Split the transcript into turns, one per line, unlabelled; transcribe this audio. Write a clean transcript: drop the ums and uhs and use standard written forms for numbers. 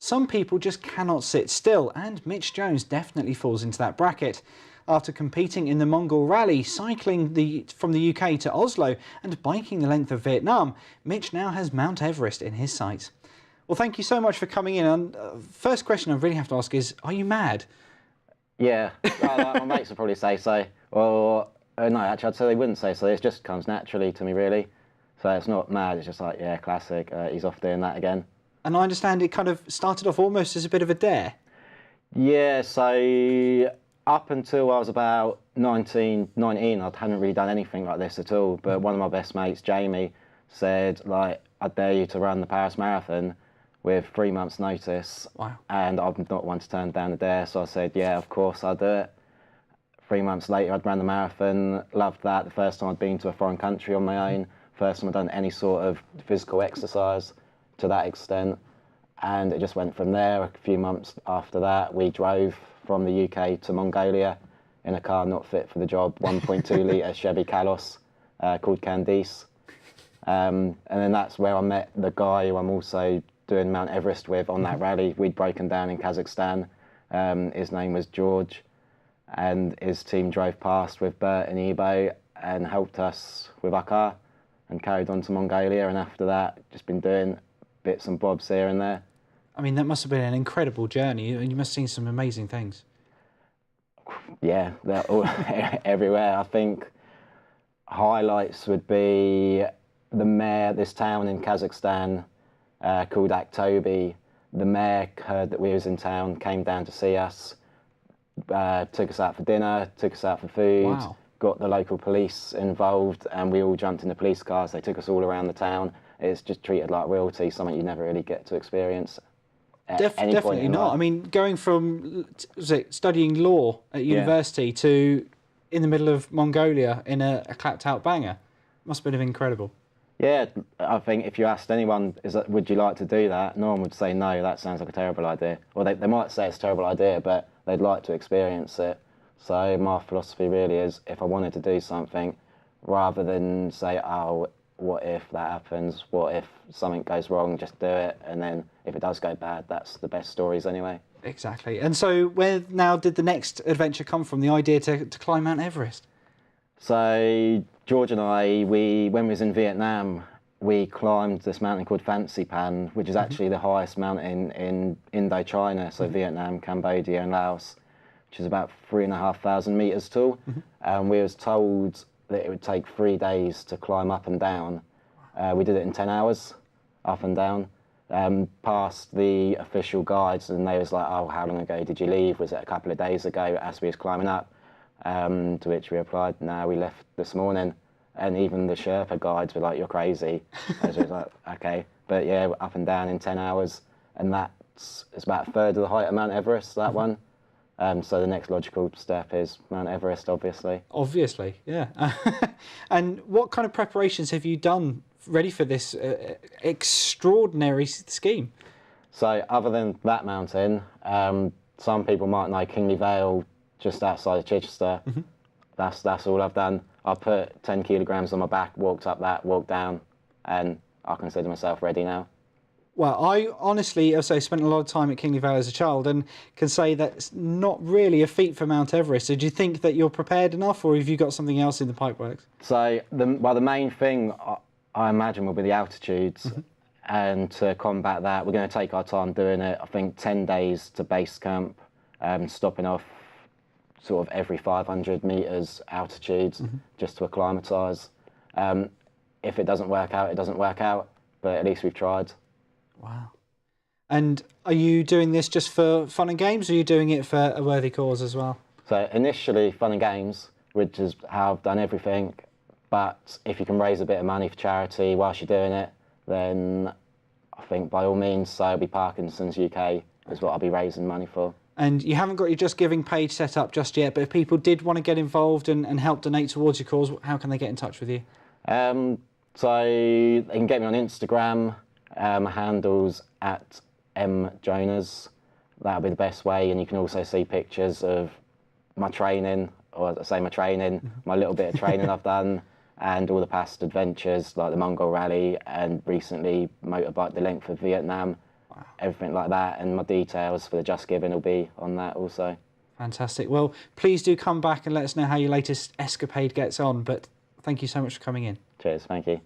Some people just cannot sit still, and Mitch Jones definitely falls into that bracket. After competing in the Mongol Rally, cycling from the UK to Oslo and biking the length of Vietnam, Mitch now has Mount Everest in his sights. Well, thank you so much for coming in. And first question I really have to ask is, are you mad?
Yeah, my mates would probably say so. Or, no, actually I'd say they wouldn't say so. It just comes naturally to me, really. So it's not mad, it's just like, yeah, classic, he's off doing that again.
And I understand it kind of started off almost as a bit of a dare.
Yeah, so up until I was about 19, I hadn't really done anything like this at all. But one of my best mates, Jamie, said, like, I dare you to run the Paris Marathon with 3 months' notice.
Wow.
And I'm not one to turn down the dare, so I said, yeah, of course I'll do it. 3 months later, I'd run the marathon, loved that. The first time I'd been to a foreign country on my own, first time I'd done any sort of physical exercise to that extent. And it just went from there. A few months after that, we drove from the UK to Mongolia in a car not fit for the job, 1.2 litre Chevy Kalos called Candice. And then that's where I met the guy who I'm also doing Mount Everest with on that rally. We'd broken down in Kazakhstan. His name was George, and his team drove past with Bert and Ebo and helped us with our car and carried on to Mongolia. And after that, just been doing bits and bobs here and there.
I mean, that must have been an incredible journey, and you must have seen some amazing things.
Yeah, they're all everywhere. I think highlights would be the mayor, this town in Kazakhstan called Aktobe. The mayor heard that we was in town, came down to see us, took us out for dinner, took us out for food,
Wow.
got the local police involved, and we all jumped in the police cars. They took us all around the town. It's just treated like royalty, something you never really get to experience.
Definitely not. I mean, going from studying law at university to in the middle of Mongolia in a clapped out banger, must have been incredible.
Yeah, I think if you asked anyone, would you like to do that? No one would say no, that sounds like a terrible idea. Or they might say it's a terrible idea, but they'd like to experience it. So my philosophy really is, if I wanted to do something, rather than say, oh, what if that happens? What if something goes wrong? Just do it. And then if it does go bad, that's the best stories anyway.
Exactly. And so where now did the next adventure come from, the idea to climb Mount Everest?
So George and I, when we was in Vietnam, we climbed this mountain called Fancy Pan, which is actually the highest mountain in Indochina, so Vietnam, Cambodia and Laos, which is about 3,500 metres tall. And we was told that it would take 3 days to climb up and down. We did it in 10 hours, up and down, past the official guides, and they was like, oh, how long ago did you leave? Was it a couple of days ago as we was climbing up? To which we replied, no, we left this morning. And even the Sherpa guides were like, you're crazy. I was like, okay. But yeah, up and down in 10 hours. And it's about a third of the height of Mount Everest, that one. So the next logical step is Mount Everest, obviously.
Obviously, yeah. And what kind of preparations have you done ready for this extraordinary scheme?
So other than that mountain, some people might know Kingley Vale, just outside of Chichester. That's all I've done. I put 10 kilograms on my back, walked up that, walked down, and I consider myself ready now.
Well, I honestly, as I spent a lot of time at Kingley Vale as a child, and can say that's not really a feat for Mount Everest. So do you think that you're prepared enough, or have you got something else in the pipeworks?
So the main thing I imagine will be the altitudes, and to combat that, we're going to take our time doing it. I think 10 days to base camp, stopping off sort of every 500 metres altitudes just to acclimatise. If it doesn't work out, it doesn't work out, but at least we've tried.
Wow. And are you doing this just for fun and games, or are you doing it for a worthy cause as well?
So initially fun and games, which is how I've done everything, but if you can raise a bit of money for charity whilst you're doing it, then I think by all means, so it'll be Parkinson's UK is what I'll be raising money for. And
you haven't got your Just Giving page set up just yet, but if people did want to get involved and help donate towards your cause, how can they get in touch with you?
So they can get me on Instagram, handles at mjonas. That'll be the best way, and you can also see pictures of my training, or I say my training, my little bit of training I've done, and all the past adventures like the Mongol Rally and recently motorbike the length of Vietnam. everything like that, and my details for the Just Giving will be on that also.
Fantastic. Well, please do come back and let us know how your latest escapade gets on, but thank you so much for coming in.
Cheers, thank you.